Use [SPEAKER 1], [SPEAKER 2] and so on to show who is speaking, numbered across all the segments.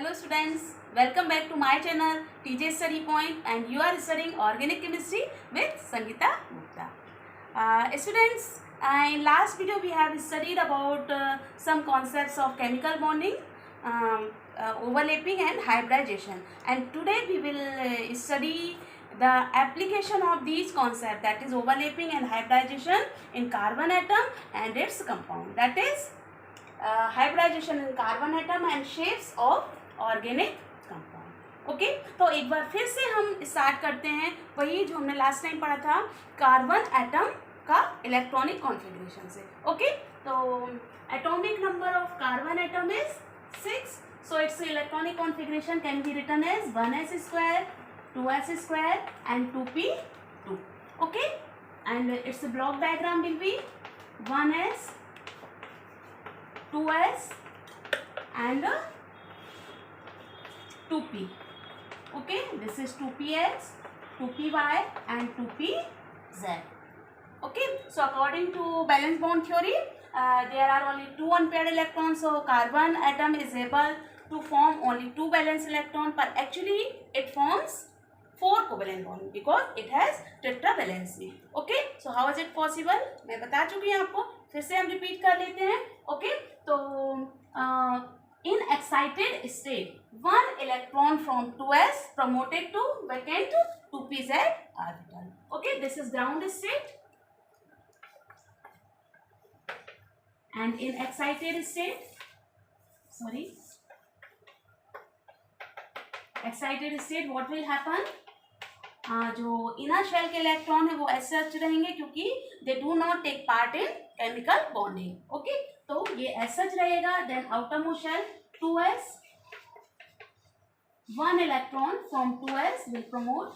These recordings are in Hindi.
[SPEAKER 1] Hello students, welcome back to my channel TJ Study Point and you are studying Organic Chemistry with Sangeeta Gupta. Students, in last video we have studied about some concepts of chemical bonding, overlapping and hybridization, and today we will study the application of these concepts, that is overlapping and hybridization in carbon atom and its compound, that is hybridization in carbon atom and shapes of organic compound. Okay, तो एक बार फिर से हम स्टार्ट करते हैं वही जो हमने लास्ट टाइम पढ़ा था, कार्बन एटम का इलेक्ट्रॉनिक कॉन्फ़िगरेशन से। ओके, तो atomic number of carbon atom is 6, so it's electronic configuration can be written as 1s², 2s² and 2p2। ओके, and its block diagram will be 1s, 2s and 2p. Okay, this is 2px, 2py and 2pz. Okay, so according to valence bond theory, there are only 2 unpaired electrons, so carbon atom is able to form only 2 valence electrons, but actually it forms 4 covalent bond because it has tetravalency. Okay, so how is it possible? मैं बता चुकी हूँ आपको, फिर से हम रिपीट कर लेते हैं. Okay, तो in excited state, 1 electron from 2s promoted to vacant 2pz orbital. Okay, this is ground state. And in excited state, what will happen? जो इनर शेल के इलेक्ट्रॉन है वो ऐसे रहेंगे क्योंकि they do not take part in chemical bonding. Okay, तो ये ऐसा रहेगा। Then outermost shell 2s, 1 electron from 2s will promote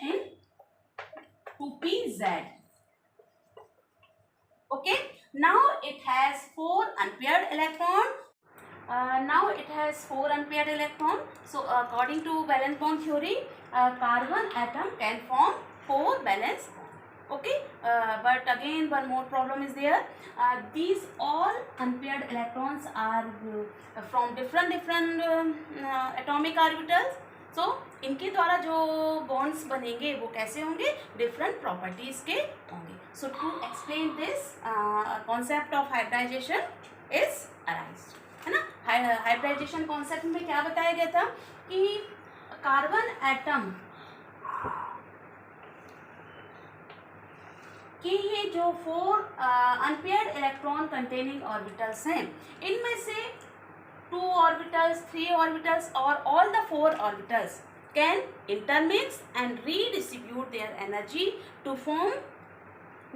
[SPEAKER 1] in 2pz. Okay, now it has 4 unpaired electron. So according to valence bond theory, carbon atom can form 4 valence bond. Okay, but again one more problem is there. These all unpaired electrons are from different atomic orbitals. So इनके द्वारा जो bonds बनेंगे वो कैसे होंगे, different properties के होंगे. So to explain this, concept of hybridization is arised, है ना। हाइब्रिडाइजेशन कॉन्सेप्ट में क्या बताया गया था कि कार्बन एटम कि ये जो 4 अनपेयर्ड इलेक्ट्रॉन कंटेनिंग ऑर्बिटल्स हैं, इनमें से 2 ऑर्बिटल्स, 3 ऑर्बिटल्स और all the 4 orbitals can intermix and redistribute their energy to form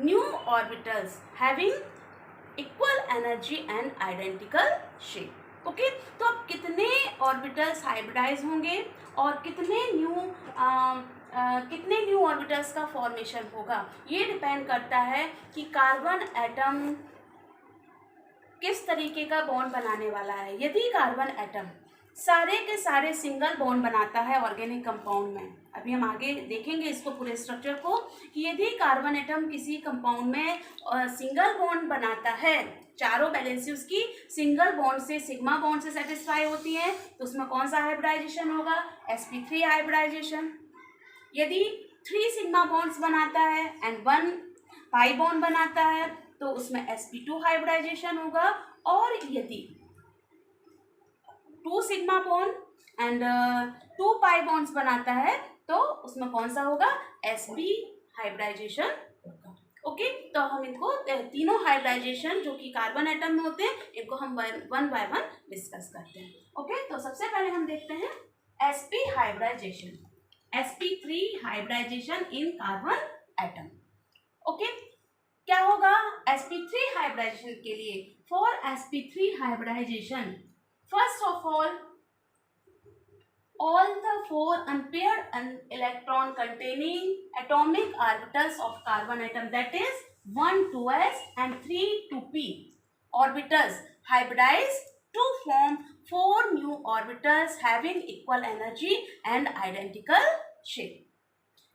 [SPEAKER 1] new orbitals having equal energy and identical shape. Okay, तो अब कितने ऑर्बिटल्स हाइब्रिडाइज होंगे और कितने न्यू ऑर्बिटल्स का फॉर्मेशन होगा, ये डिपेंड करता है कि कार्बन एटम किस तरीके का बॉन्ड बनाने वाला है। यदि कार्बन एटम सारे के सारे सिंगल बॉन्ड बनाता है ऑर्गेनिक कंपाउंड में, अभी हम आगे देखेंगे इसको पूरे स्ट्रक्चर को, कि यदि कार्बन एटम किसी कंपाउंड में सिंगल बॉन्ड बनाता है, चारों वैलेंसी उसकी सिंगल बॉन्ड से, सिग्मा बॉन्ड से सेटिस्फाई होती है, तो उसमें कौन सा हाइब्रिडाइजेशन होगा, sp3 हाइब्रिडाइजेशन। यदि 3 सिग्मा बॉन्ड्स बनाता है एंड 1 पाई बॉन्ड बनाता है तो उसमें sp2 हाइब्रिडाइजेशन होगा, और यदि 2 sigma bond and 2 pi bonds बनाता है तो उसमें कौन सा होगा, sp हाइब्रिडाइजेशन होगा। ओके, तो हम इनको तीनों हाइब्रिडाइजेशन जो कि कार्बन एटम में होते हैं, इनको हम 1 बाय 1 डिस्कस करते हैं। ओके, तो सबसे पहले हम देखते हैं sp hybridisation, sp3 hybridisation in carbon atom. Okay, क्या होगा sp3 हाइब्रिडाइजेशन के लिए? For sp3 hybridisation, first of all the 4 unpaired electron containing atomic orbitals of carbon atom, that is 1 2s and 3 2p orbitals hybridize to form 4 new orbitals having equal energy and identical shape.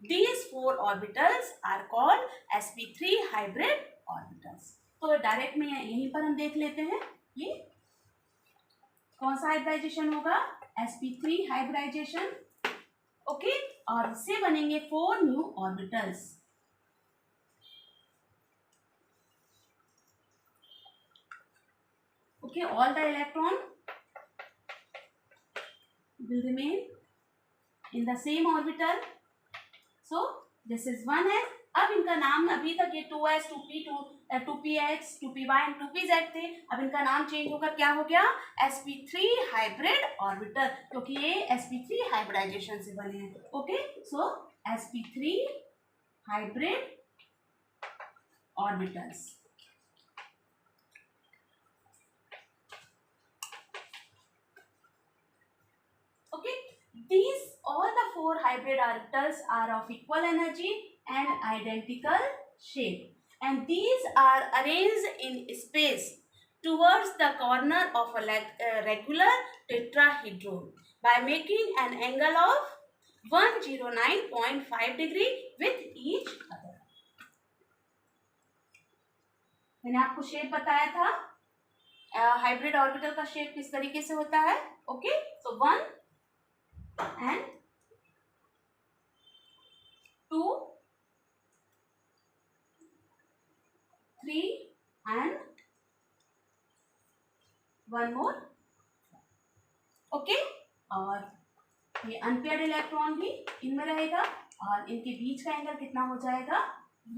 [SPEAKER 1] These 4 orbitals are called sp3 hybrid orbitals. तो डायरेक्ट में यहीं पर हम देख लेते हैं ये कौन सा हाइब्रिडाइजेशन होगा? sp3 hybridisation. ओके, और इससे बनेंगे 4 new orbitals. Okay, all the electron will remain in the same orbital. So this is 1s. अब इनका नाम, अभी तक ये 2s 2p 2px 2py and 2pz थे, अब इनका नाम चेंज होकर क्या हो गया? sp3 हाइब्रिड ऑर्बिटल, क्योंकि ये sp3 हाइब्रिडाइजेशन से बने हैं। Okay, so sp3 hybrid orbitals. Okay, these all the 4 hybrid orbitals are of equal energy and identical shape, and these are arranged in space towards the corner of a regular tetrahedron by making an angle of 109.5 degree with each other. मैंने आपको शेप बताया था हाइब्रिड ऑर्बिटल का शेप किस तरीके से होता है। Okay, so 1 and 2 3 and 1 more। Okay, और ये अनपेयर्ड इलेक्ट्रॉन भी इनमें रहेगा और इनके बीच का एंगल कितना हो जाएगा?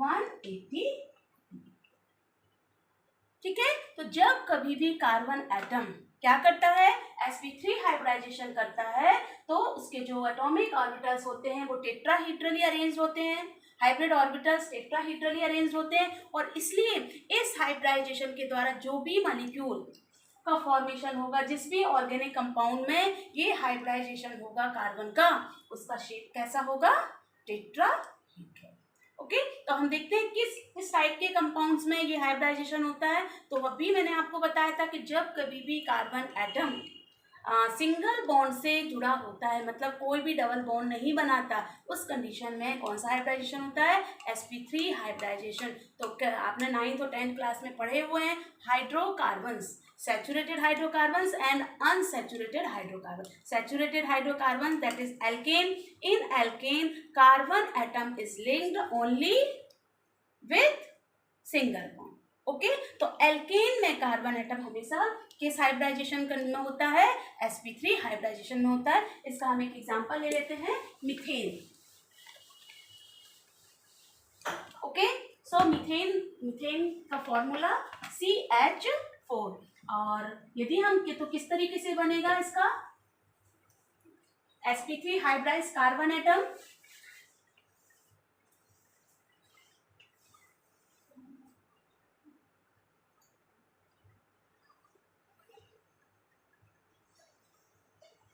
[SPEAKER 1] 180। ठीक है, तो जब कभी भी कार्बन एटम क्या करता है? sp3 हाइब्रिडाइजेशन करता है, तो उसके जो एटॉमिक ऑर्बिटल्स होते हैं वो टेट्राहीड्रली अरेंज्ड होते हैं। हाइब्रिड ऑर्बिटल्स टेट्राहीड्रली अरेंज्ड होते हैं, और इसलिए इस हाइब्रिडाइजेशन के द्वारा जो भी मॉलिक्यूल का फॉर्मेशन होगा, जिस भी ऑर्गेनिक कंपाउंड में ये हाइब्रिडाइजेशन होगा कार्बन का, उसका शेप कैसा होगा? टेट्राहीड्रल। ओके, तो हम देखते हैं किस टाइप के कंपाउंड्स में ये हाइब्रिडाइजेशन होता है। तो वह भी मैंने आपको बताया था कि जब कभी भी कार्बन एटम सिंगल बॉन्ड से जुड़ा होता है, मतलब कोई भी डबल बॉन्ड नहीं बनाता, उस कंडीशन में कौन सा हाइब्रिडाइजेशन होता है? sp3 hybridisation. तो आपने 9th और 10th क्लास में पढ़े हुए हैं hydrocarbons, saturated hydrocarbons and unsaturated hydrocarbon. Saturated hydrocarbon that is alkane. In alkane carbon atom is linked only with single bond. Okay, तो एल्केन में कार्बन एटम हमेशा किस हाइब्रिडाइजेशन में होता है? sp3 हाइब्रिडाइजेशन में होता है। इसका हम एक एग्जांपल ले लेते हैं, मीथेन। ओके, सो मीथेन का फॉर्मूला CH4, और यदि हम तो किस तरीके से बनेगा इसका? sp3 hybridise carbon atom,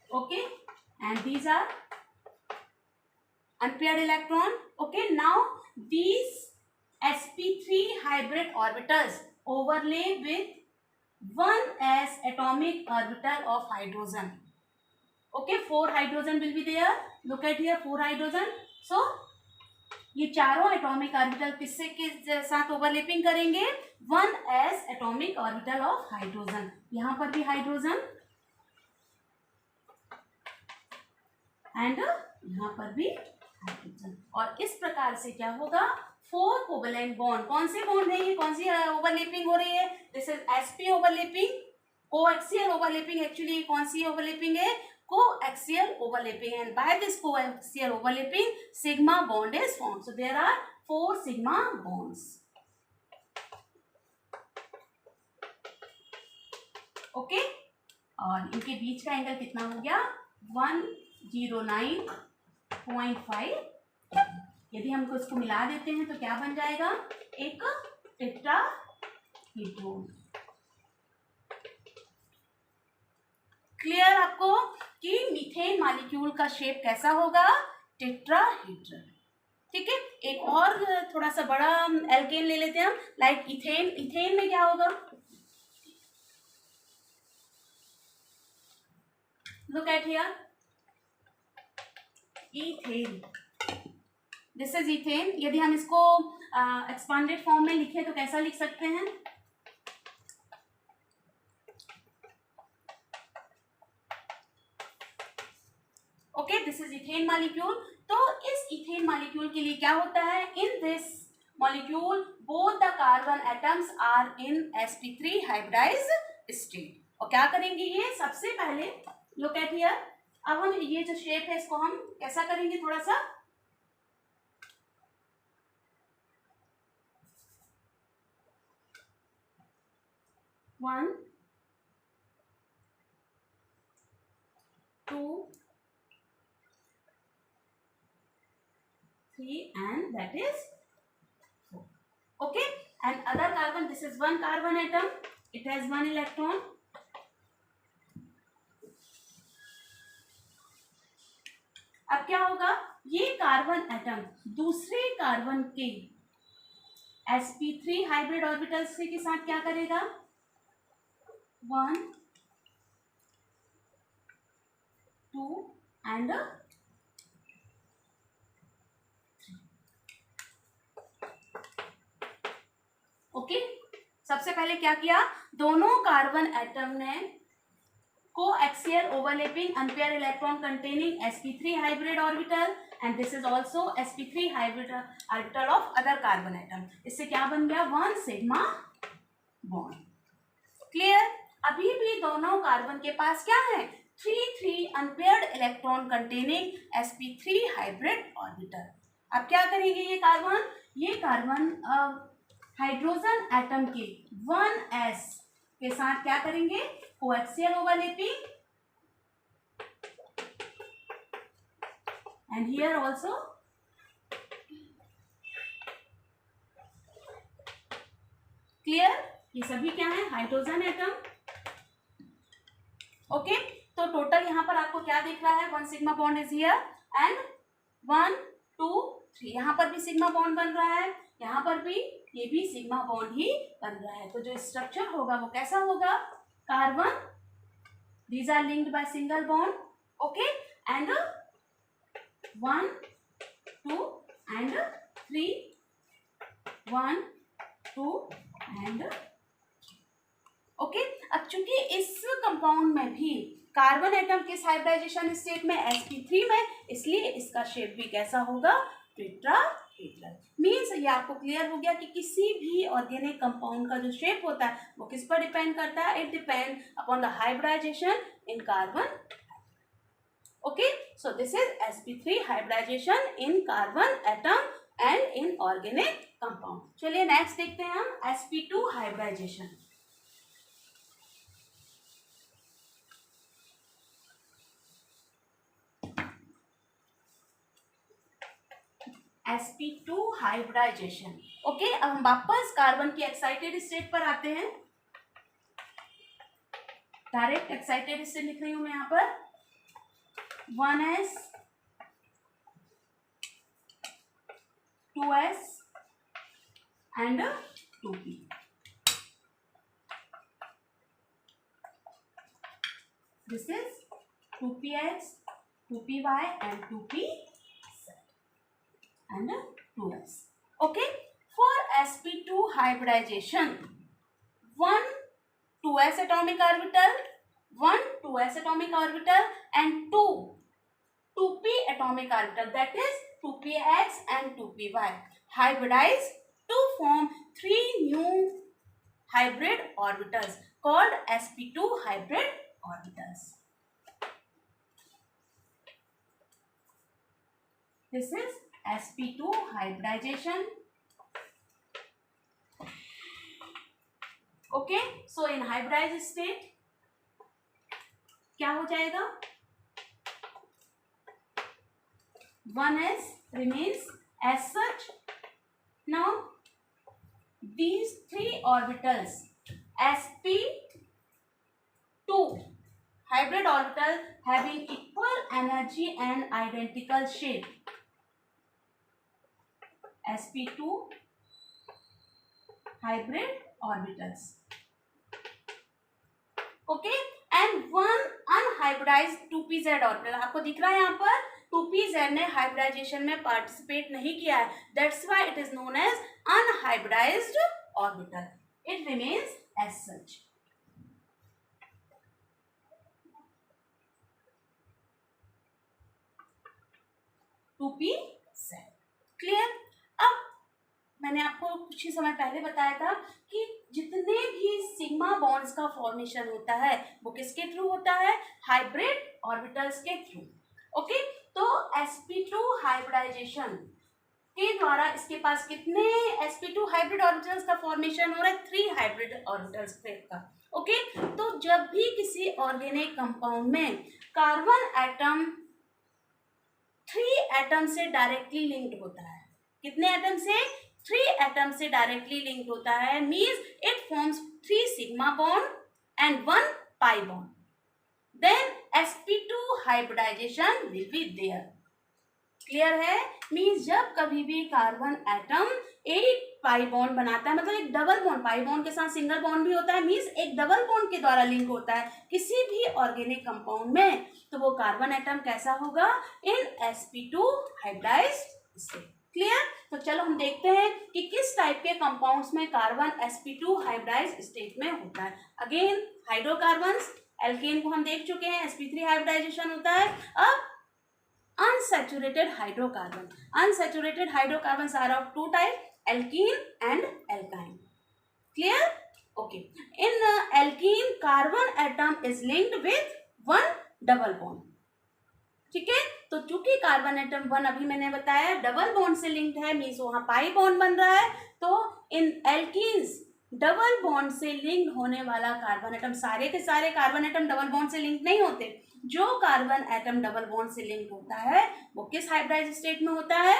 [SPEAKER 1] okay, and these are unpaired electron. Okay, now these sp3 hybrid orbitals overlay with 1s atomic orbital of hydrogen. Okay, 4 hydrogen will be there. Look at here, 4 hydrogen. So ये चारों एटॉमिक ऑर्बिटल किससे के साथ ओवरलैपिंग करेंगे? 1s atomic orbital of hydrogen. यहाँ पर भी हाइड्रोजन एंड यहाँ पर भी हाइड्रोजन, और इस प्रकार से क्या होगा? 4 कोवेलेंट बॉन्ड। कौन से बॉन्ड है ये? कौन सी ओवरलैपिंग हो रही है? This is sp overlapping, coaxial overlapping. Actually कौन सी ओवरलैपिंग है? Coaxial overlapping, and by this coaxial overlapping sigma bond is formed. So there are 4 sigma bonds. Okay, और इनके बीच का एंगल कितना हो गया? 109.5। यदि हमको इसको मिला देते हैं तो क्या बन जाएगा? एक टेट्राहीड्रॉन। क्लियर आपको कि मीथेन मॉलिक्यूल का शेप कैसा होगा? टेट्राहीड्रल। ठीक है, एक और थोड़ा सा बड़ा एल्केन ले लेते हैं हम, लाइक इथेन। इथेन में क्या होगा? Look at here, ethane, this is ethane. यदि हम इसको एक्सपांडेड फॉर्म में लिखें तो कैसा लिख सकते हैं? Okay, this is ethane molecule. तो इस इथेन मॉलिक्यूल के लिए क्या होता है, in this molecule both the carbon atoms are in sp3 hybridised state. और क्या करेंगे ये, सबसे पहले लुक एट हियर, अब हम ये जो शेप है इसको हम कैसा करेंगे, थोड़ा सा 1 2 3 and that is 4. Okay, and other carbon, this is one carbon atom, it has one electron. अब क्या होगा, ये कार्बन एटम दूसरे कार्बन के sp3 हाइब्रिड ऑर्बिटल से के साथ क्या करेगा, 1 2 and 3. ओके, सबसे पहले क्या किया, दोनों कार्बन एटम ने coaxial overlapping unpaired electron containing sp3 hybrid orbital and this is also sp3 hybrid orbital of other carbon atom. इससे क्या बन गया, 1 सिग्मा बॉन्ड। क्लियर। अभी भी दोनों कार्बन के पास क्या है, 3 unpaired electron containing sp3 hybrid orbital. अब क्या करेंगे ये कार्बन हाइड्रोजन एटम के 1s के साथ क्या करेंगे, coaxial overlapping and here also clear, ये सभी क्या है, हाइड्रोजन एटम। ओके, तो टोटल यहां पर आपको क्या दिख रहा है, 1 sigma bond is here and 1 2 3, यहां पर भी सिग्मा बॉन्ड बन रहा है, यहां पर भी, ये भी सिग्मा बॉन्ड ही बन रहा है। तो जो स्ट्रक्चर होगा वो कैसा होगा, carbon, these are linked by single bond, okay, and 1 2 and 3, 1 2 and okay. अब चूंकि इस कंपाउंड में भी कार्बन एटम किस हाइब्रिडाइजेशन स्टेट में, sp3 में, इसलिए इसका शेप भी कैसा होगा, टेट्राहेड्रल। मीन्स ये आपको क्लियर हो गया कि किसी भी ऑर्गेनिक कंपाउंड का जो शेप होता है वो किस पर डिपेंड करता है, it depend upon the hybridisation in carbon. Okay, so this is sp3 hybridisation in carbon atom and in organic compound. चलिए नेक्स्ट देखते हैं हम sp2 hybridisation. sp2 hybridisation. Okay, अब हम वापस कार्बन की एक्साइटेड स्टेट पर आते हैं, डायरेक्ट एक्साइटेड स्टेट लिख रही हूं मैं यहाँ पर, 1s 2s and 2p। this is 2px 2py and 2pz and 2s। okay, for sp2 hybridization 1 2s atomic orbital, 1 2s atomic orbital and 2 2p atomic orbital, that is 2px and 2py hybridize to form 3 new hybrid orbitals called sp2 hybrid orbitals. This is sp2 hybridization. Okay, so in hybridized state क्या हो जाएगा, 1s remains as such. Now these 3 orbitals sp2 hybrid orbital having equal energy and identical shape, sp2 hybrid orbitals. Okay, and 1 unhybridised 2pz orbital आपको दिख रहा है यहाँ पर, 2pz ने हाइब्रिडाइजेशन में पार्टिसिपेट नहीं किया है, that's why it is known as unhybridised orbital, it remains as such. 2p-Z। Clear? अब मैंने आपको कुछ ही समय पहले बताया था कि जितने भी सिग्मा बॉन्ड्स का फॉर्मेशन होता है वो किसके थ्रू होता है? हाइब्रिड ऑर्बिटल्स के थ्रू। ओके, तो sp2 हाइब्रिडाइजेशन के द्वारा इसके पास कितने sp2 हाइब्रिड ऑर्बिटल्स का फॉर्मेशन हो रहा है? 3 हाइब्रिड ऑर्बिटल्स का। ओके, तो जब भी किसी ऑर्गेनिक कंपाउंड में कार्बन एटम 3 एटम से डायरेक्टली लिंक्ड होता है, कितने एटम से? 3 एटम से डायरेक्टली लिंक्ड होता है, means it forms 3 sigma bond and 1 pi bond, then sp2 hybridisation will be there. Clear है? मीन्स जब कभी भी कार्बन एटम एक पाई बॉन्ड बनाता है, मतलब एक डबल बॉन्ड, पाई बॉन्ड के साथ सिंगल बॉन्ड भी होता है, मीन्स एक डबल बॉन्ड के द्वारा लिंक होता है किसी भी ऑर्गेनिक कंपाउंड में, तो वो कार्बन एटम कैसा होगा? इन sp2 हाइब्रिडाइज्ड स्टेट। क्लियर? तो चलो हम देखते हैं कि किस टाइप के कंपाउंड्स में कार्बन sp2 हाइब्रिडाइज्ड स्टेट में होता है। अगेन हाइड्रोकार्बन्स, एल्केन को हम देख चुके हैं, sp3 हाइब्रिडाइजेशन होता है। अब unsaturated hydrocarbon. Unsaturated hydrocarbons are of 2 types, alkene and alkyne. Clear? Okay. In alkene, carbon atom is linked with 1 double bond. ठीक है, तो चूंकि कार्बन एटम 1 अभी मैंने बताया डबल बॉन्ड से लिंक्ड है, मीन्स वहां पाई बॉन्ड बन रहा है, तो इन एल्कीन्स डबल बॉन्ड से लिंक्ड होने वाला कार्बन एटम, सारे के सारे कार्बन एटम डबल बॉन्ड से लिंक नहीं होते, जो कार्बन एटम डबल बॉन्ड से लिंक होता है वो किस हाइब्रिडाइज्ड स्टेट में होता है?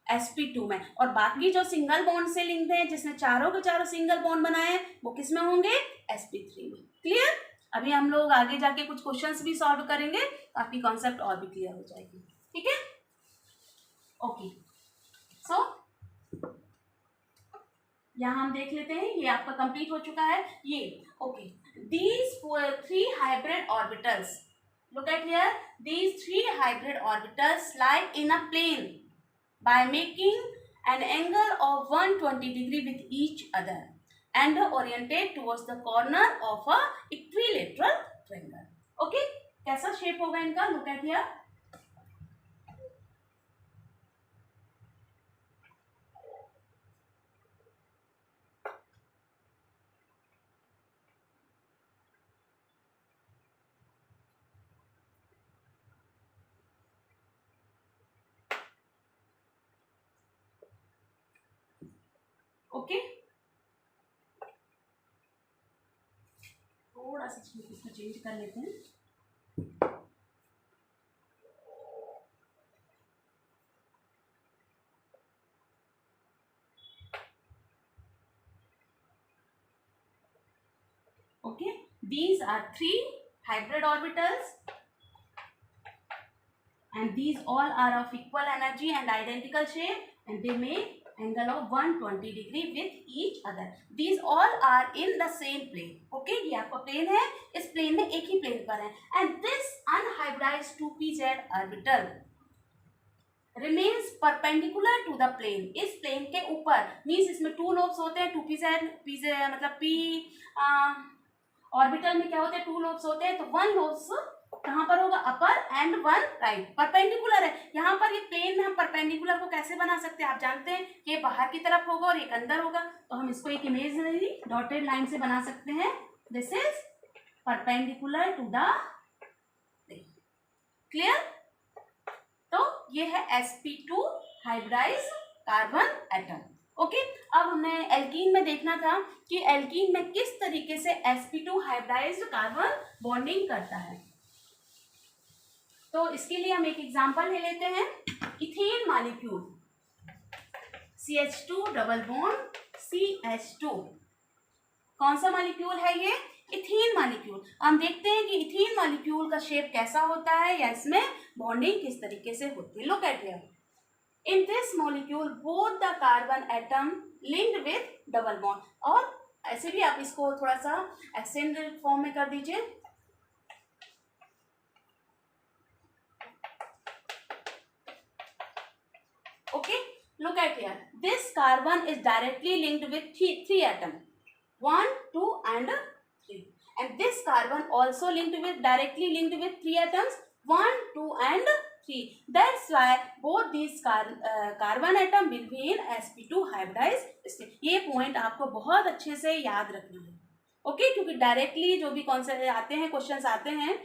[SPEAKER 1] sp2 में। और बाकी जो सिंगल बॉन्ड से लिंक्ड है, जिसने चारों के चारों सिंगल बॉन्ड बनाए, वो किस में होंगे? sp3 में। क्लियर? अभी हम लोग आगे जाके कुछ क्वेश्चंस भी सॉल्व करेंगे, आपकी कॉन्सेप्ट और भी क्लियर हो जाएगी। ठीक है? ओके, सो यहाँ हम देख लेते हैं, ये आपका कंप्लीट हो चुका है ये। Okay, these 3 hybrid orbitals, look at here, these 3 hybrid orbitals lie in a plane by making an angle of 120 degree with each other and oriented towards the corner of a equilateral triangle. Okay, कैसा शेप होगा इनका? look at here, okay. थोड़ा सा इसको चेंज कर लेते हैं। Okay, these are 3 hybrid orbitals and these all are of equal energy and identical shape and they make angle of 120 degree with each other. These all are in the same plane. Okay, ये आपका प्लेन है, इस प्लेन में एक ही प्लेन पर है and this unhybridized 2pz orbital remains perpendicular to the plane. इस प्लेन के ऊपर, मीन्स इसमें 2 लोब्स होते हैं, 2pz मतलब p ऑर्बिटल में क्या होते हैं? 2 लोब्स होते हैं, तो 1 लोब्स कहाँ पर होगा? अपर एंड 1 राइट। परपेंडिकुलर है, यहाँ पर ये प्लेन में हम परपेंडिकुलर को कैसे बना सकते हैं? आप जानते हैं कि ये बाहर की तरफ होगा और एक अंदर होगा, तो हम इसको एक इमेजिनरी डॉटेड लाइन से बना सकते हैं। This is perpendicular to the plane. Clear? तो ये है sp2 hybridised carbon atom. Okay, अब हमें एल्कीन में देखना था कि एल्कीन में किस तरीके से sp2 हाइब्रिडाइज्ड कार्बन बॉन्डिंग करता है। तो इसके लिए हम एक एग्जांपल ले लेते हैं, ethane molecule CH2 double bond CH2, कौन सा मॉलिक्यूल है ये? Ethane molecule. हम देखते हैं कि इथेन मॉलिक्यूल का शेप कैसा होता है या इसमें बॉन्डिंग किस तरीके से होती है। Look at here, in this molecule both the carbon atom linked with double bond, और ऐसे भी आप इसको थोड़ा सा एक्सटेंडेड फॉर्म में कर दीजिए। Okay, look at here, this carbon is directly linked with three atoms, 1, 2 and 3, and this carbon also directly linked with 3 atoms, 1, 2 and That's why both these carbon atom will be in sp2 hybridized state. ये पॉइंट आपको बहुत अच्छे से याद रखना है, ओके क्योंकि डायरेक्टली जो भी कॉन्सेप्ट आते हैं, क्वेश्चंस आते हैं,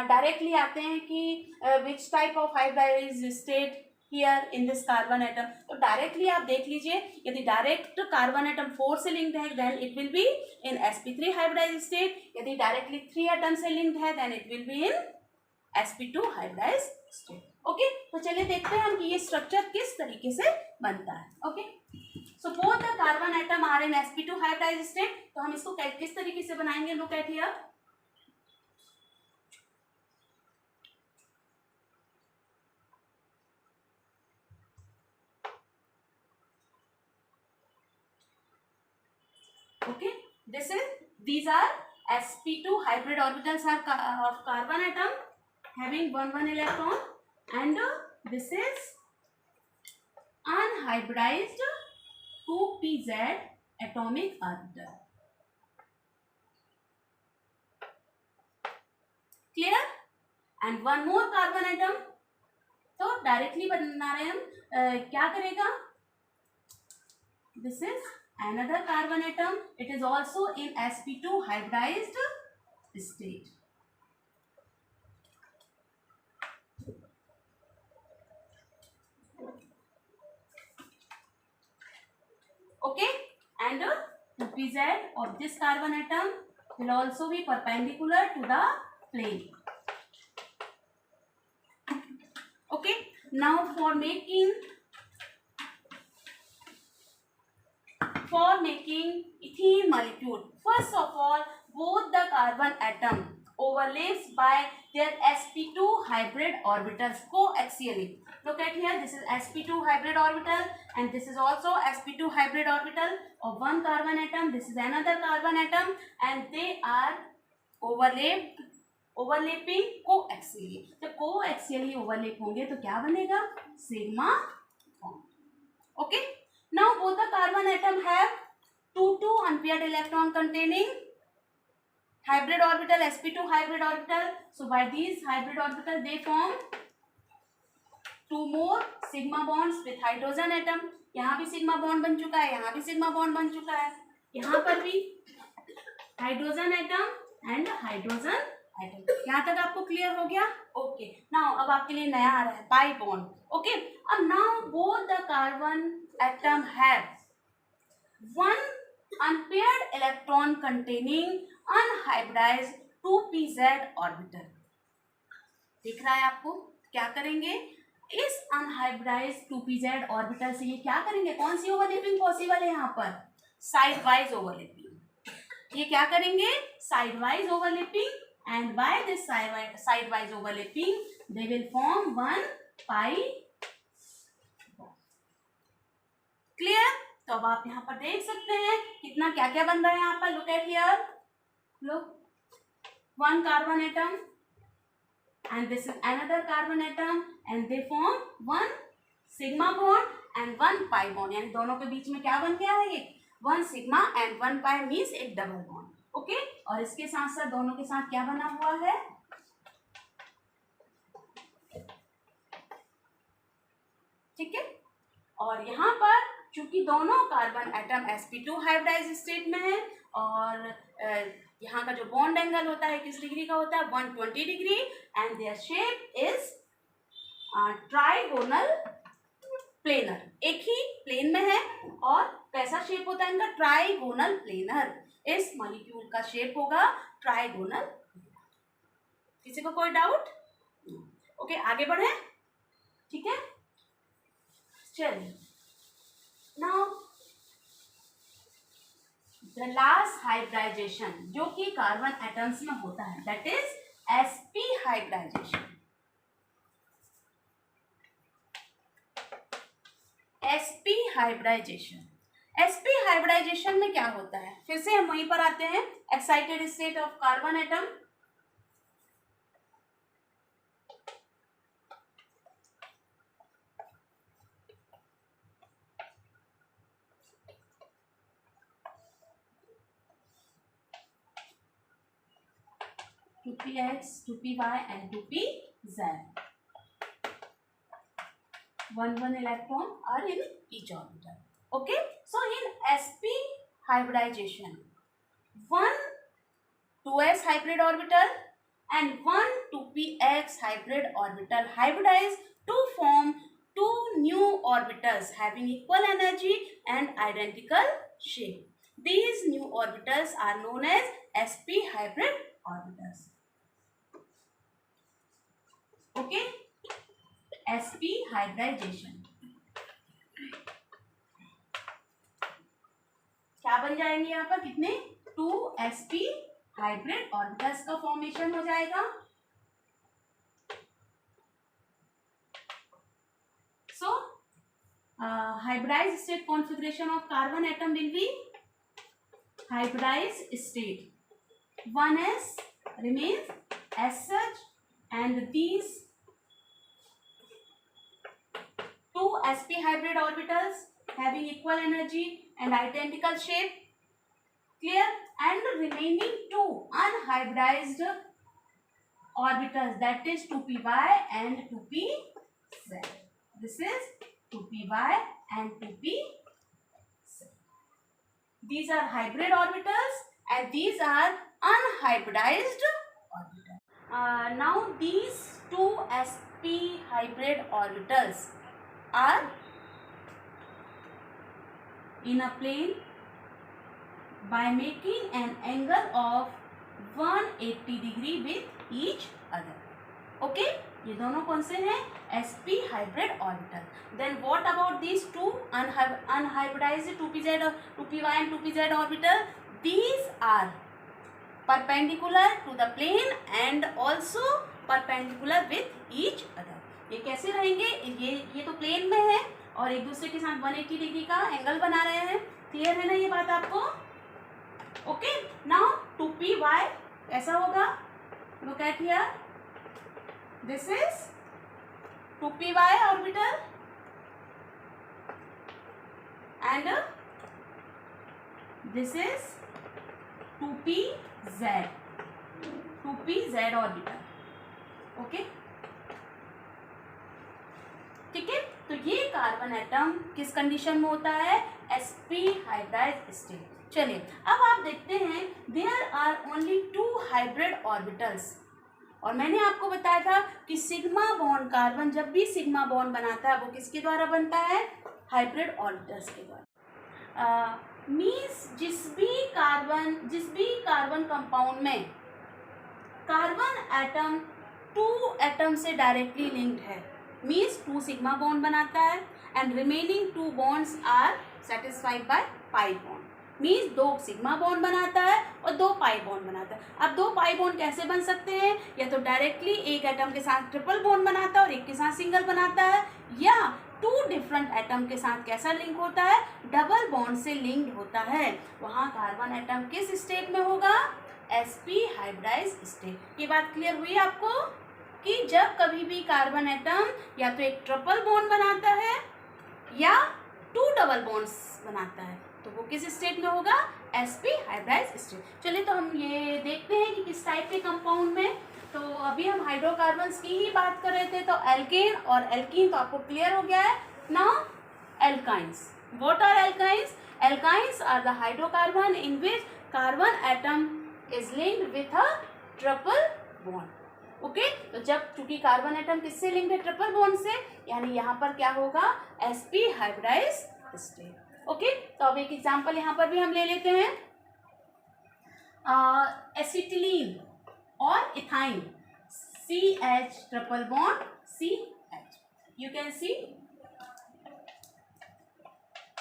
[SPEAKER 1] डायरेक्टली आते हैं कि which type of hybridised state here in this carbon atom. तो डायरेक्टली आप देख लीजिए, यदि डायरेक्ट कार्बन एटम 4 से लिंक्ड है then it will be in sp3 hybridised state. यदि डायरेक्टली 3 एटम से लिंक्ड है then it will be in sp2 hybridised state. Okay, तो चलिए देखते हैं हम कि ये स्ट्रक्चर किस तरीके से बनता है. Okay, so both the carbon atom are in sp2 hybridised state. तो हम इसको किस तरीके से बनाएंगे, look at here. Okay, these are sp2 hybrid orbitals of carbon atom having one electron, and this is unhybridized 2pz atomic orbital. Clear? And one more carbon atom. तो डायरेक्टली बना रहे हम, क्या करेगा, this is another carbon atom. It is also in sp2 hybridized state. Okay, and 2pz of this carbon atom will also be perpendicular to the plane. Okay, now for making ethene molecule, first of all both the carbon atom overlaps by their sp2 hybrid orbitals coaxially. Look at here, this is sp2 hybrid orbital and this is also sp2 hybrid orbital of one carbon atom. This is another carbon atom and they are overlapping coaxially. जब coaxially overlap होंगे तो क्या बनेगा, sigma bond. Okay, now both the carbon atom have 2 unpaired electron containing hybrid orbital, sp2 hybrid orbital. So by these hybrid orbital they form 2 more sigma bonds with hydrogen atom. यहाँ भी sigma bond बन चुका है, यहाँ भी sigma bond बन चुका है, यहाँ पर भी hydrogen atom and hydrogen atom. यहाँ तक आपको क्लियर हो गया. ओके, नाउ अब आपके लिए नया आ रहा है पाई बॉन्ड. ओके, अब now both the carbon atom have one unpaired electron containing unhybridized 2pz orbital. दिख रहा है आपको. क्या करेंगे, इस अनहाइब्रिडाइज्ड 2pz ऑर्बिटल से ये क्या करेंगे, कौन सी ओवरलैपिंग पॉसिबल है यहाँ पर, साइड वाइज ओवरलैपिंग. ये क्या करेंगे, side wise overlapping, and by this side wise overlapping they will form one pi. Clear? तो अब आप यहाँ पर देख सकते हैं कितना क्या क्या बन रहा है यहाँ पर. Look at here, look, one carbon atom and this is another carbon atom and they form one sigma bond and one pi bond. यानी दोनों के बीच में क्या बन गया है, ये one sigma and one pi means एक डबल बॉन्ड. ओके, और इसके साथ साथ दोनों के साथ क्या बना हुआ है, ठीक है. और यहाँ पर चूंकि दोनों carbon atom sp2 hybridised state में है और यहाँ का जो बॉन्ड एंगल होता है किस डिग्री का होता है, 120 degree, and their shape is trigonal planar. एक ही प्लेन में है और कैसा शेप होता है इनका, ट्राइगोनल प्लेनर. इस मॉलिक्यूल का शेप होगा ट्राइगोनल. किसी को कोई डाउट? ओके, आगे बढ़े. ठीक है, चलिए. नाउ द लास्ट हाइब्रिडाइजेशन जो कि कार्बन एटम्स में होता है that is sp hybridisation. sp hybridisation में क्या होता है, फिर से हम वहीं पर आते हैं, excited state of carbon atom. Two p x, two p y and two p z. 1 electron are in each orbital. Okay, so in sp hybridization, 1 2s hybrid orbital and 1 2px hybrid orbital hybridize to form two new orbitals having equal energy and identical shape. These new orbitals are known as sp hybrid orbitals. Okay, sp hybridization क्या बन जाएंगे यहाँ पर, कितने 2sp हाइब्रिड ऑर्बिटल्स का फॉर्मेशन हो जाएगा. So hybridized state configuration of carbon atom will be hybridized state. 1s remains as such and these two sp hybrid orbitals having equal energy and identical shape, clear, and remaining two unhybridized orbitals, that is 2py and 2pz. This is 2py and 2pz. These are hybrid orbitals and these are unhybridized orbitals. Now these two sp hybrid orbitals are in a plane by making an angle of 180 degree with each other. Okay, ये दोनों कौन से हैं, sp hybrid orbital. Then what about these two unhybridized 2pz or 2py and 2pz orbital? These are perpendicular to the plane and also perpendicular with each other. ये कैसे रहेंगे, ये तो प्लेन में है और एक दूसरे के साथ 180 डिग्री का एंगल बना रहे हैं. क्लियर है ना ये बात आपको. ओके, नाउ 2py ऐसा होगा, look at here, this is 2py orbital and this is 2pz orbital. Okay, ठीक है. तो ये कार्बन एटम किस कंडीशन में होता है, sp हाइब्रिडाइज्ड स्टेट. चलिए अब आप देखते हैं there are only 2 hybrid orbitals और मैंने आपको बताया था कि सिग्मा बॉन्ड, कार्बन जब भी सिग्मा बॉन्ड बनाता है वो किसके द्वारा बनता है, हाइब्रिड ऑर्बिटल्स के द्वारा. मीन्स जिस भी कार्बन कंपाउंड में कार्बन एटम 2 एटम से डायरेक्टली लिंक्ड है, मीन्स 2 सिग्मा बॉन्ड बनाता है and remaining 2 bonds are satisfied by pi bond. Means 2 sigma bond बनाता है और 2 पाई बॉन्ड बनाता है. अब 2 पाई बॉन्ड कैसे बन सकते हैं, या तो डायरेक्टली एक एटम के साथ ट्रिपल बॉन्ड बनाता है और एक के साथ सिंगल बनाता है, या 2 डिफरेंट एटम के साथ कैसा लिंक होता है, डबल बॉन्ड से लिंक्ड होता है. वहाँ कार्बन एटम किस स्टेट में होगा, sp हाइब्रिडाइज्ड स्टेट. ये बात क्लियर हुई आपको कि जब कभी भी कार्बन एटम या तो एक ट्रिपल बॉन्ड बनाता है या 2 डबल बॉन्ड्स बनाता है तो वो किस स्टेट में होगा, sp हाइब्रिडाइज्ड स्टेट. चलिए तो हम ये देखते हैं कि किस टाइप के कंपाउंड में. तो अभी हम हाइड्रोकार्बन्स की ही बात कर रहे थे, तो एल्केन और एल्कीन तो आपको क्लियर हो गया है. Now alkynes, what are alkynes? Alkynes are the hydrocarbon in which carbon atom is linked with a triple bond. Okay, तो जब चूंकि कार्बन एटम किससे लिंक्ड है, ट्रिपल बॉन्ड से, यानी यहाँ पर क्या होगा, sp हाइब्रिडाइज्ड स्टेट. ओके, तो अब एक एग्जांपल यहाँ पर भी हम ले लेते हैं. एसिटिलीन और ethyne, CH triple bond CH. You can see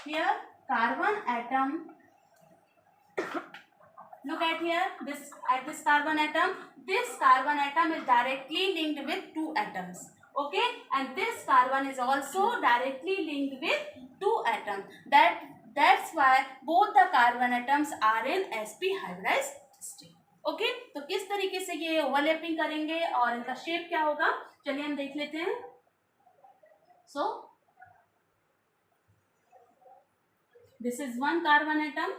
[SPEAKER 1] here carbon atom. Look at here, this carbon atom. This carbon atom is directly linked with 2 atoms. Okay, and this carbon is also directly linked with 2 atoms. That's why both the carbon atoms are in sp hybridized state. Okay, तो किस तरीके से ये ओवरलैपिंग करेंगे और इनका शेप क्या होगा, चलिए हम देख लेते हैं. सो this is 1 carbon atom.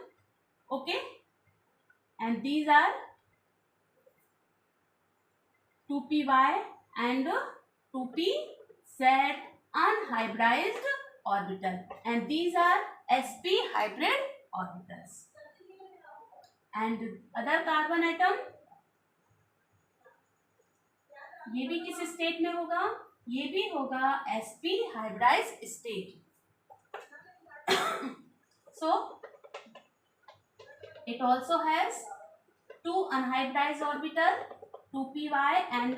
[SPEAKER 1] Okay, and these are 2py and 2pz unhybridized orbital, and these are sp hybrid orbitals. And other carbon atom, ये भी किस स्टेट में होगा? ये भी होगा sp hybridized state. So it also has two unhybridized orbital, 2py and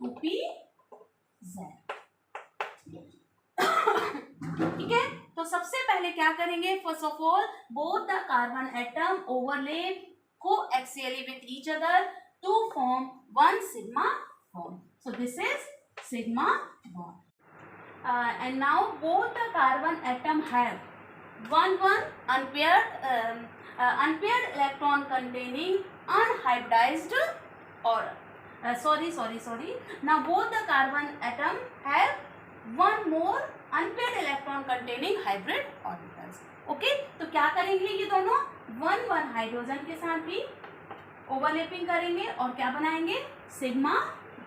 [SPEAKER 1] 2pz. ठीक है, तो सबसे पहले क्या करेंगे? First of all, both the carbon atom overlap coaxially with each other to form one sigma bond. So this is sigma bond. And now both the carbon atom have one unpaired electron containing unhybridized or sorry. Now both the carbon atom have one more unpaired electron containing hybrid orbitals. Okay, तो क्या करेंगे? ये दोनों वन हाइड्रोजन के साथ भी ओवरलैपिंग करेंगे और क्या बनाएंगे? Sigma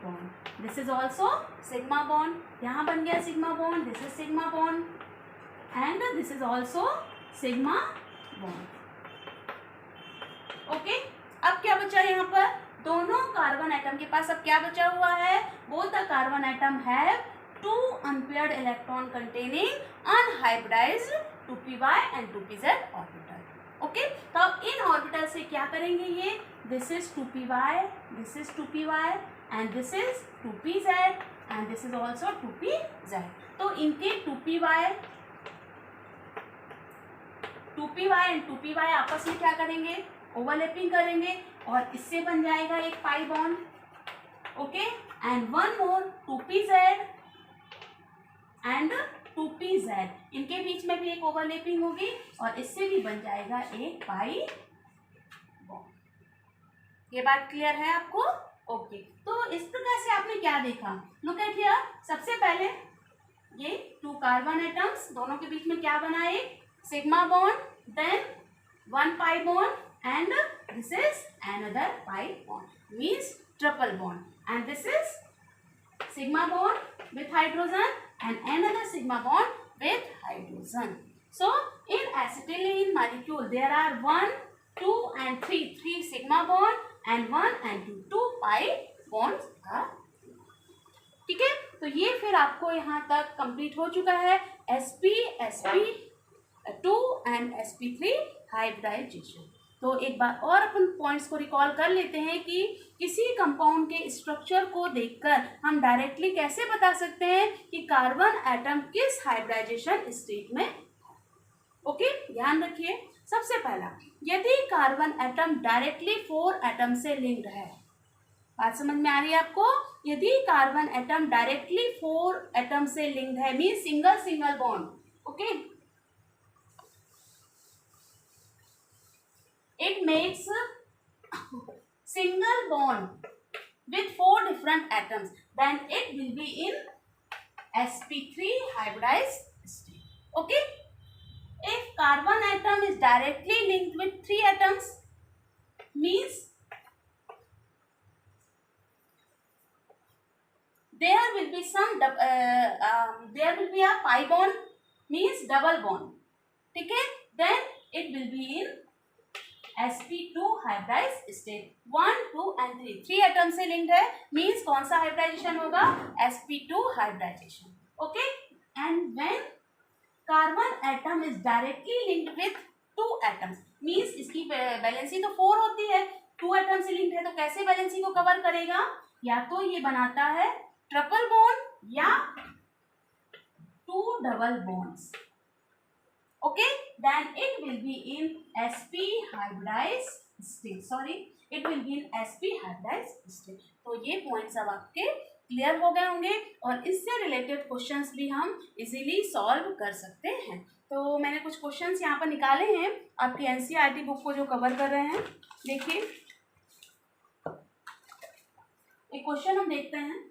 [SPEAKER 1] bond. This is also sigma bond. यहाँ बन गया sigma bond. This is sigma bond and this is also sigma bond. Okay, अब क्या बचा यहाँ पर? दोनों कार्बन एटम के पास अब क्या बचा हुआ है? Both the carbon atom have two unpaired electron containing unhybridised 2py and 2pz orbital. Okay, तो अब इन ऑर्बिटल से क्या करेंगे? ये this is 2py, this is 2py and this is 2pz and this is also 2pz. तो इनके 2py एंड 2py आपस में क्या करेंगे? ओवरलैपिंग करेंगे और इससे बन जाएगा एक pi bond. Okay, and one more 2pz and 2pz, इनके बीच में भी एक ओवरलैपिंग होगी और इससे भी बन जाएगा एक पाई बॉन्ड. ये बात क्लियर है आपको? ओके, तो इस प्रकार से आपने क्या देखा? Look at here. सबसे पहले ये टू कार्बन एटम्स, दोनों के बीच में क्या बना? एक sigma bond, then one pi bond and this is another pi bond, means triple bond. And this is sigma bond with hydrogen and another sigma bond with hydrogen. So in acetylene molecule there are 1, 2 and 3 sigma bond and 1 and 2 pi bonds are. ठीक है, तो ये फिर आपको यहाँ तक कंप्लीट हो चुका है sp sp2 and sp3 hybridisation. तो एक बार और अपन पॉइंट्स को रिकॉल कर लेते हैं कि किसी कंपाउंड के स्ट्रक्चर को देखकर हम डायरेक्टली कैसे बता सकते हैं कि कार्बन एटम किस हाइब्रिडाइजेशन स्टेट में. ओके, ध्यान रखिए. सबसे पहला, यदि कार्बन एटम डायरेक्टली 4 एटम से लिंक्ड है. बात समझ में आ रही है आपको? यदि कार्बन एटम डायरेक्टली 4 एटम से लिंक्ड है, mean single bond. Okay, it makes single bond with 4 different atoms, then it will be in sp3 hybridized state. Okay, if carbon atom is directly linked with 3 atoms, means there will be there will be a pi bond, means double bond. ठीक है, then it will be in sp2 hybridized state. 1, 2 and 3 atom से लिंक्ड है, मीन्स कौन सा हाइब्रिडाइजेशन होगा? sp2 hybridisation. Okay, and when carbon atom is directly linked with 2 atoms, means इसकी वैलेंसी तो 4 होती है, 2 एटम से लिंक्ड है, तो कैसे वैलेंसी को कवर करेगा? या तो ये बनाता है ट्रिपल बॉन्ड या 2 double bonds. Okay, then it will be in sp hybridized state. Sorry, it will be in sp hybridized state. तो ये पॉइंट्स अब आपके क्लियर हो गए होंगे और इससे रिलेटेड क्वेश्चंस भी हम इजीली सॉल्व कर सकते हैं. तो मैंने कुछ क्वेश्चंस यहाँ पर निकाले हैं आपकी एनसीईआरटी बुक को जो कवर कर रहे हैं. देखिए, एक क्वेश्चन हम देखते हैं.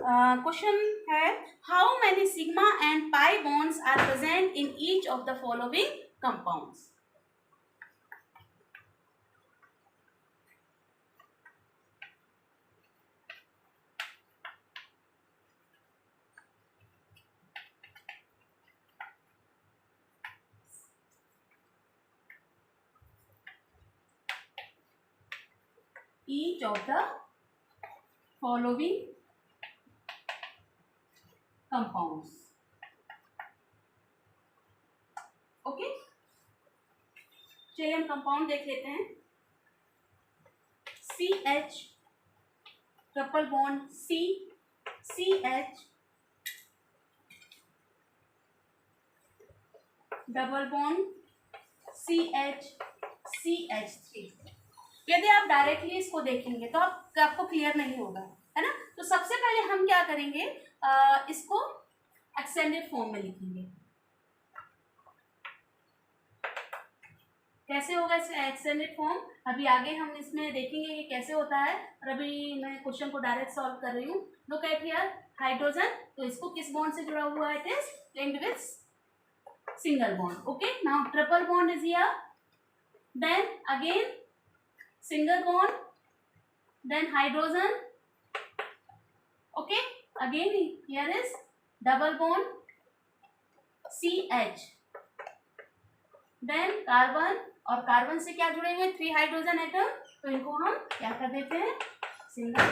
[SPEAKER 1] क्वेश्चन है, how many sigma and pi bonds are present in each of the following compounds. each of the following compounds. Okay, चलिए हम कंपाउंड देख लेते हैं. CH triple bond C, CH double bond CH, CH3. यदि आप डायरेक्टली इसको देखेंगे तो आपको क्लियर नहीं होगा, है ना. तो सबसे पहले हम क्या करेंगे, इसको एक्सटेंडेड फॉर्म में लिखेंगे. कैसे होगा इसका एक्सटेंडेड फॉर्म, अभी आगे हम इसमें देखेंगे कि कैसे होता है. और अभी मैं क्वेश्चन को डायरेक्ट सॉल्व कर रही हूँ. लुक एट हियर, हाइड्रोजन, तो इसको किस बॉन्ड से जुड़ा हुआ है, it is linked with single bond. Okay, now triple bond is here, then again single bond, then hydrogen. Okay, again here is double bond CH, then carbon, और कार्बन से क्या जुड़े हुए, 3 हाइड्रोजन एटम, तो इनको हम क्या कर देते हैं, single.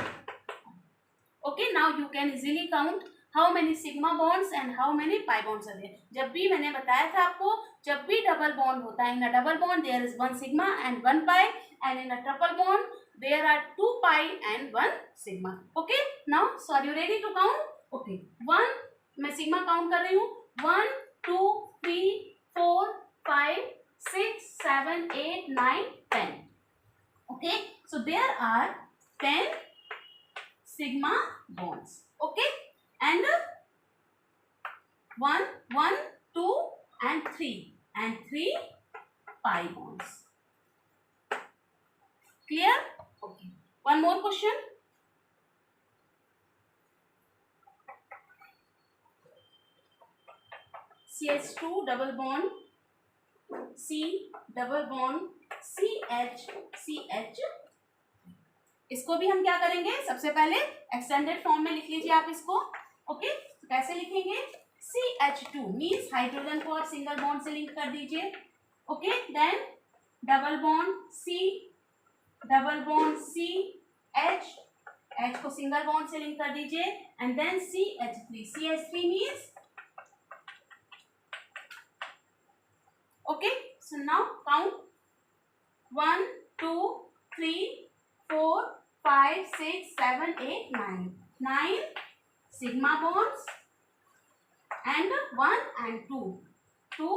[SPEAKER 1] Okay, now you can easily count how many sigma bonds and how many pi bonds are there. जब भी मैंने बताया था आपको, जब भी डबल बॉन्ड होता है, in a double bond there is 1 sigma and 1 pi, and in a triple bond there are 2 pi and 1 sigma. Okay, now so are you ready to count? Okay, 1, मैं सिग्मा काउंट कर रही हूँ, 1 2 3 4 5 6 7 8 9 10. Okay, so there are 10 sigma bonds. Okay, and 1 1 2 and 3 pi bonds. Clear? Okay. One more question. CH2 double bond C double bond CH, CH. इसको भी हम क्या करेंगे, सबसे पहले एक्सटेंडेड फॉर्म में लिख लीजिए आप इसको. ओके, कैसे लिखेंगे, CH2 मीन्स हाइड्रोजन को आप सिंगल बॉन्ड से लिंक कर दीजिए. Okay, then double bond C, double bond C H, H को सिंगल बॉन्ड से लिंक कर दीजिए, and then CH3, CH3 means. Okay, so now count 1 2 3 4 5 6 7 8 9 9 sigma bonds and 1 and 2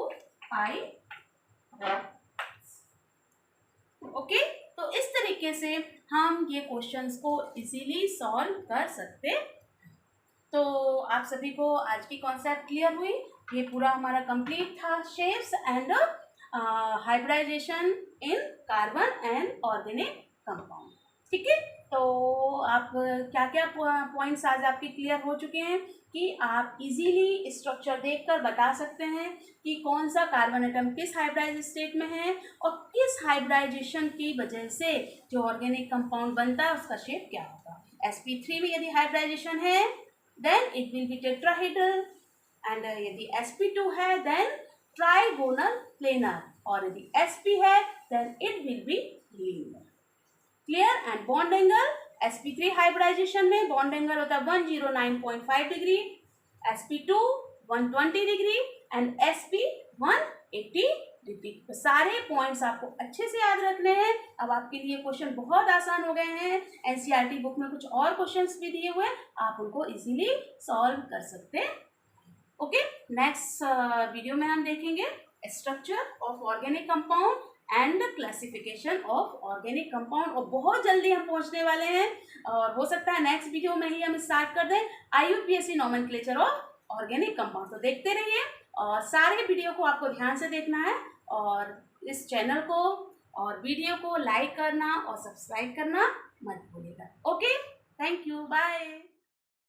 [SPEAKER 1] pi. Okay, तो इस तरीके से हम ये क्वेश्चंस को इजीली सॉल्व कर सकते. तो आप सभी को आज की कॉन्सेप्ट क्लियर हुई. ये पूरा हमारा कंप्लीट था, shapes and hybridisation in carbon and organic compound. ठीक है, तो आप क्या क्या पॉइंट्स आज आपके क्लियर हो चुके हैं कि आप इजीली स्ट्रक्चर देखकर बता सकते हैं कि कौन सा कार्बन एटम किस हाइब्रिडाइज स्टेट में है और किस हाइब्रिडाइजेशन की वजह से जो ऑर्गेनिक कंपाउंड बनता है उसका शेप क्या होगा. sp3 में यदि हाइब्रिडाइजेशन है then it will be tetrahedral, and यदि sp2 है देन ट्राइगोनल प्लेनर, और यदि sp है then it will be linear. Clear? And bond angle, sp3 hybridisation में बॉन्ड एंगल होता है 109.5 degree, sp2 120 degree and sp 180 degree. तो सारे पॉइंट्स आपको अच्छे से याद रखने हैं. अब आपके लिए क्वेश्चन बहुत आसान हो गए हैं. एनसीईआरटी बुक में कुछ और क्वेश्चंस भी दिए हुए हैं, आप उनको इजीली सॉल्व कर सकते हैं. ओके, नेक्स्ट वीडियो में हम देखेंगे structure of organic compound and classification of organic compound, और बहुत जल्दी हम पहुंचने वाले हैं, और हो सकता है नेक्स्ट वीडियो में ही हम स्टार्ट कर दें IUPAC nomenclature of organic compound. तो देखते रहिए, और सारे वीडियो को आपको ध्यान से देखना है, और इस चैनल को और वीडियो को लाइक करना और सब्सक्राइब करना मत भूलिएगा. Okay, thank you, bye.